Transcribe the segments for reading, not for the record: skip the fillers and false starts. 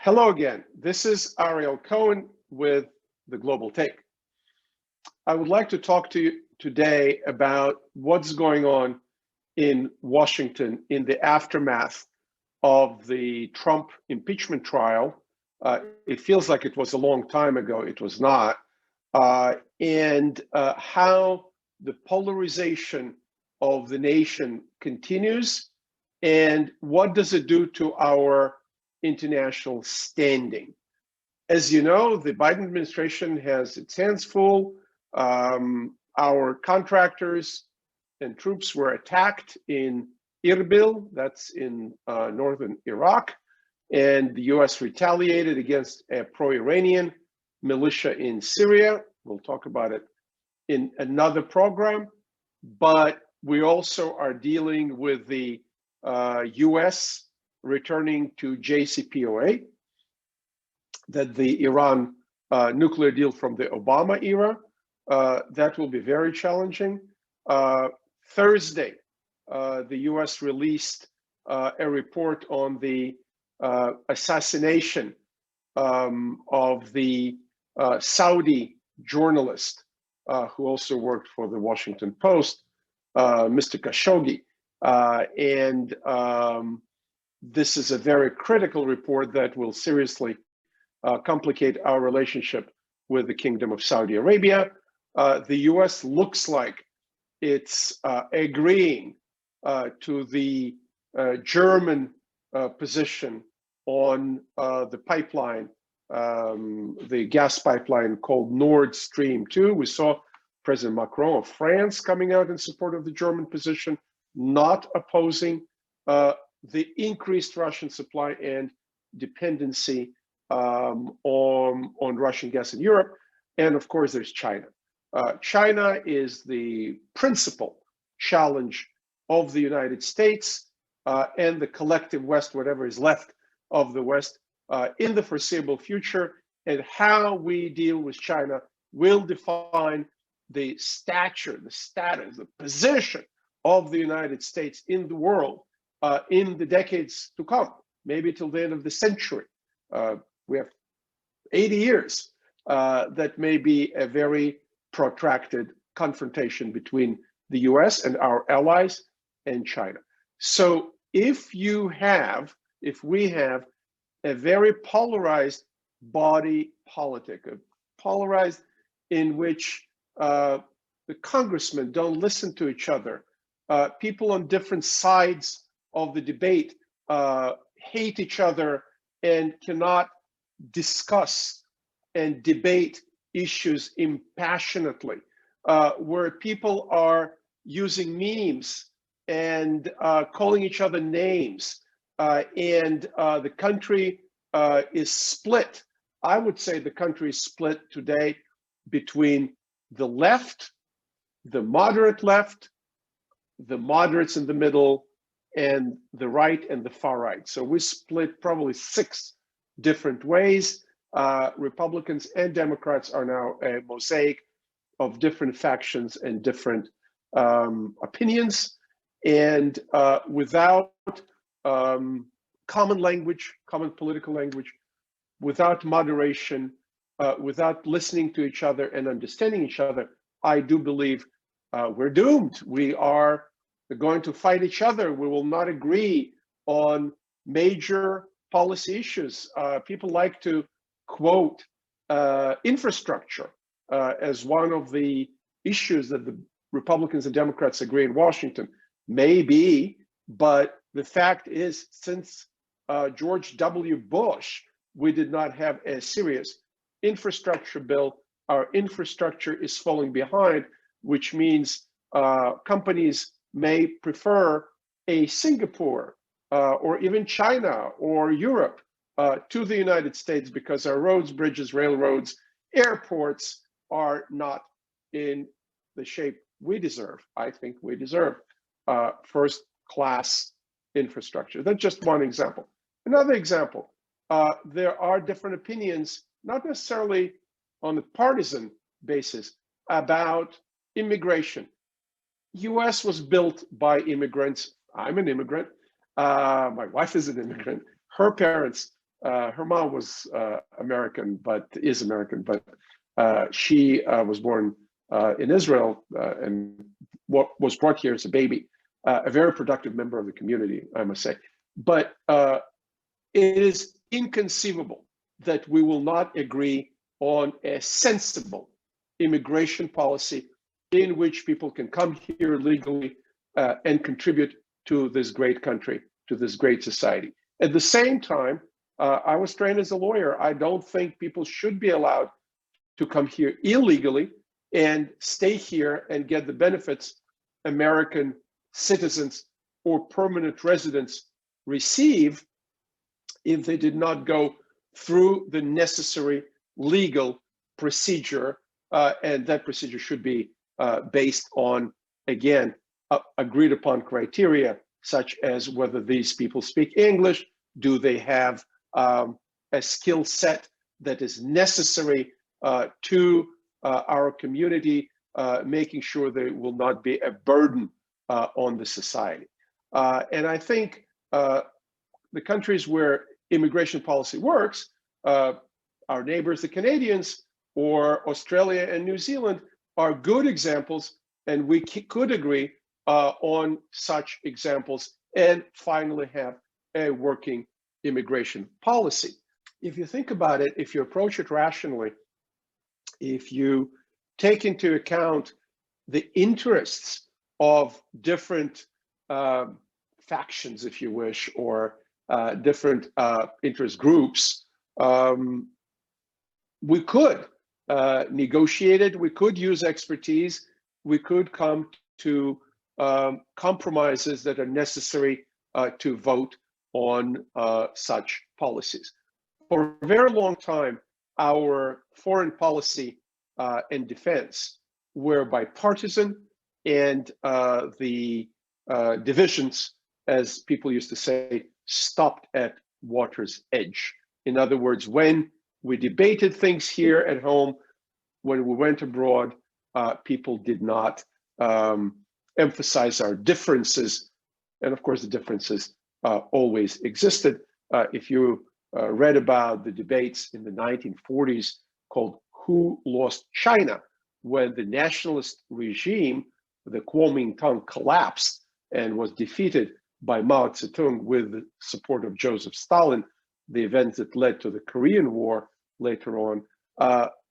Hello again. This is Ariel Cohen with the Global Take. I would like to talk to you today about what's going on in Washington in the aftermath of the Trump impeachment trial. It feels like it was a long time ago. It was not. And how the polarization of the nation continues, and what does it do to our international standing? As you know, the Biden administration has its hands full. Our contractors and troops were attacked in Erbil, that's in northern Iraq, and the US retaliated against a pro-Iranian militia in Syria. We'll talk about it in another program, but we also are dealing with the US returning to JCPOA, that the Iran nuclear deal from the Obama era. That will be very challenging. Thursday, the US released a report on the assassination of the Saudi journalist who also worked for the Washington Post, Mr. Khashoggi. This is a very critical report that will seriously complicate our relationship with the Kingdom of Saudi Arabia. The US looks like it's agreeing to the German position on the pipeline, the gas pipeline called Nord Stream 2. We saw President Macron of France coming out in support of the German position, not opposing the increased Russian supply and dependency on Russian gas in Europe. And of course, there's China. China is the principal challenge of the United States and the collective West, whatever is left of the West, in the foreseeable future. And how we deal with China will define the stature, the status, the position of the United States in the world in the decades to come, maybe till the end of the century. We have 80 years that may be a very protracted confrontation between the US and our allies and China. So if we have a very polarized body politic, polarized in which the congressmen don't listen to each other, people on different sides of the debate hate each other and cannot discuss and debate issues impassionately, where people are using memes and calling each other names, and the country is split. I would say the country is split today between the left, the moderate left, the moderates in the middle, and the right and the far right. So we split probably 6 different ways. Republicans and Democrats are now a mosaic of different factions and different opinions. And without common language, common political language, without moderation, without listening to each other and understanding each other, I do believe we're doomed. We are going to fight each other. We will not agree on major policy issues. People like to quote infrastructure as one of the issues that the Republicans and Democrats agree in Washington. Maybe, but the fact is, since George W. Bush, we did not have a serious infrastructure bill. Our infrastructure is falling behind, which means companies may prefer a Singapore or even China or Europe to the United States because our roads, bridges, railroads, airports are not in the shape we deserve. I think we deserve first-class infrastructure. That's just one example. Another example, there are different opinions, not necessarily on a partisan basis, about immigration. US was built by immigrants. I'm an immigrant. My wife is an immigrant. Her parents her mom was American, but is American, but she was born in Israel and what was brought here as a baby. A very productive member of the community, I must say. But it is inconceivable that we will not agree on a sensible immigration policy in which people can come here legally and contribute to this great country, to this great society. At the same time, I was trained as a lawyer. I don't think people should be allowed to come here illegally and stay here and get the benefits American citizens or permanent residents receive if they did not go through the necessary legal procedure. And that procedure should be based on, again, agreed upon criteria, such as whether these people speak English, do they have a skill set that is necessary to our community, making sure they will not be a burden on the society. And I think the countries where immigration policy works, our neighbors, the Canadians, or Australia and New Zealand, are good examples, and we could agree on such examples and finally have a working immigration policy. If you think about it, if you approach it rationally, if you take into account the interests of different factions, if you wish, or different interest groups, we could negotiate it, we could use expertise, we could come to compromises that are necessary to vote on such policies. For a very long time, our foreign policy and defense were bipartisan, and the divisions, as people used to say, stopped at water's edge. In other words, when we debated things here at home, when we went abroad, people did not emphasize our differences. And of course, the differences always existed. If you read about the debates in the 1940s called Who Lost China, when the nationalist regime, the Kuomintang, collapsed and was defeated by Mao Zedong with the support of Joseph Stalin, the events that led to the Korean War later on.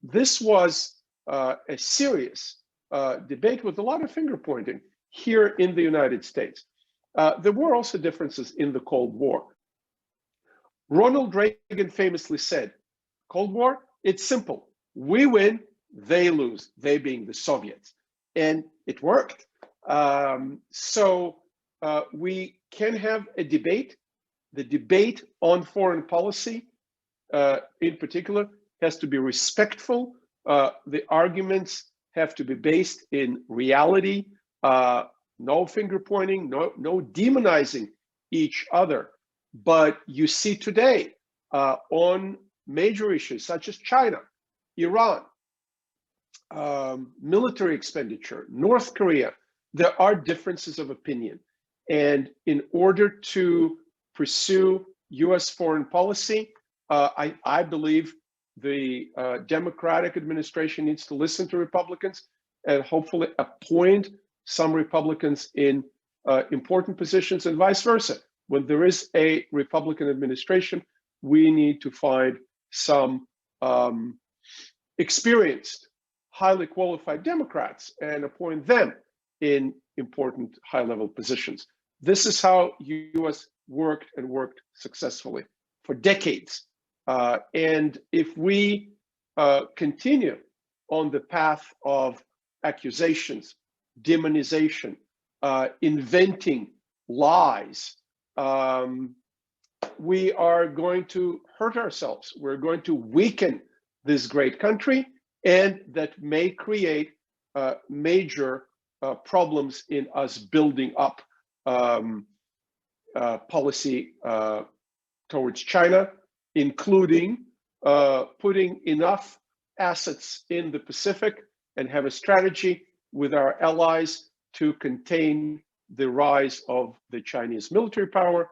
This was a serious debate with a lot of finger pointing here in the United States. There were also differences in the Cold War. Ronald Reagan famously said, Cold War, it's simple. We win, they lose, they being the Soviets. And it worked. So we can have a debate. The debate on foreign policy, in particular, has to be respectful. The arguments have to be based in reality, no finger pointing, no demonizing each other. But you see today on major issues such as China, Iran, military expenditure, North Korea, there are differences of opinion. And in order to pursue US foreign policy, I believe the Democratic administration needs to listen to Republicans and hopefully appoint some Republicans in important positions and vice versa. When there is a Republican administration, we need to find some experienced, highly qualified Democrats and appoint them in important high-level positions. This is how US worked and worked successfully for decades. And if we continue on the path of accusations, demonization, inventing lies, we are going to hurt ourselves. We're going to weaken this great country, and that may create major problems in us building up policy towards China, including putting enough assets in the Pacific and have a strategy with our allies to contain the rise of the Chinese military power,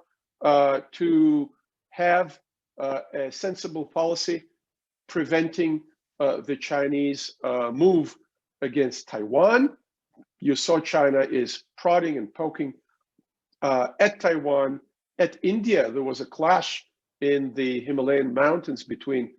to have a sensible policy preventing the Chinese move against Taiwan. You saw China is prodding and poking at Taiwan, at India. There was a clash in the Himalayan mountains between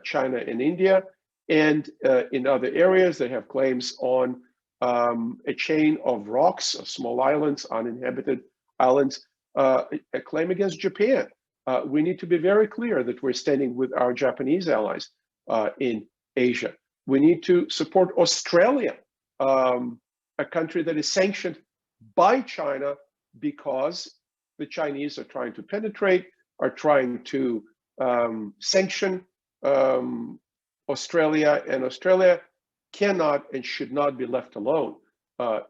China and India, and in other areas they have claims on a chain of rocks, small islands, uninhabited islands, a claim against Japan. We need to be very clear that we're standing with our Japanese allies in Asia. We need to support Australia, a country that is sanctioned by China because the Chinese are trying to penetrate, are trying to sanction Australia, and Australia cannot and should not be left alone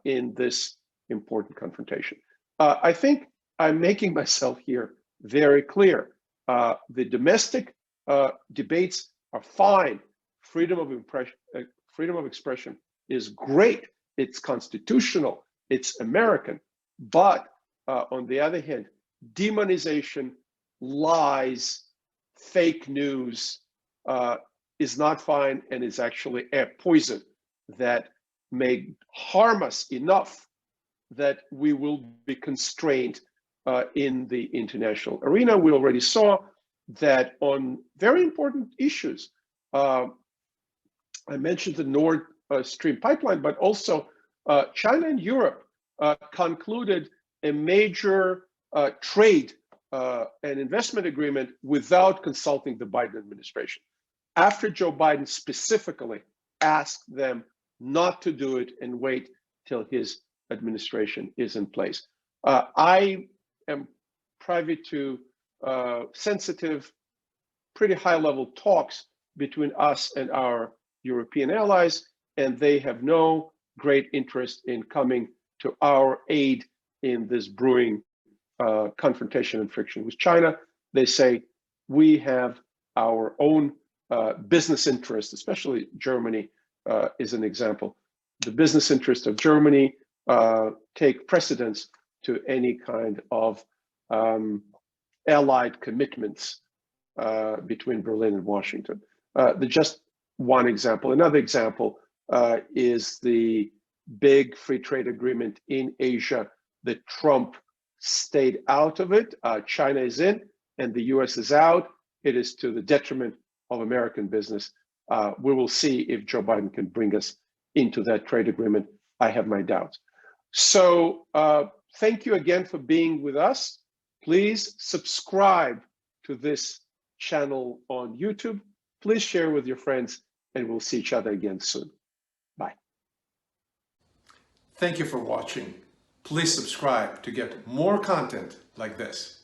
in this important confrontation. I think I'm making myself here very clear. The domestic debates are fine. Freedom of expression is great. It's constitutional. It's American. But on the other hand, demonization, lies, fake news is not fine, and is actually a poison that may harm us enough that we will be constrained in the international arena. We already saw that on very important issues. I mentioned the Nord Stream pipeline, but also China and Europe concluded a major trade and investment agreement without consulting the Biden administration, after Joe Biden specifically asked them not to do it and wait till his administration is in place. I am privy to sensitive, pretty high-level talks between us and our European allies, and they have no great interest in coming to our aid in this brewing confrontation and friction with China. They say we have our own business interests, especially Germany is an example. The business interests of Germany take precedence to any kind of allied commitments between Berlin and Washington. Just one example. Another example is the big free trade agreement in Asia that Trump stayed out of it. China is in and the US is out. It is to the detriment of American business. We will see if Joe Biden can bring us into that trade agreement. I have my doubts. So thank you again for being with us. Please subscribe to this channel on YouTube. Please share with your friends, and we'll see each other again soon. Bye. Thank you for watching. Please subscribe to get more content like this.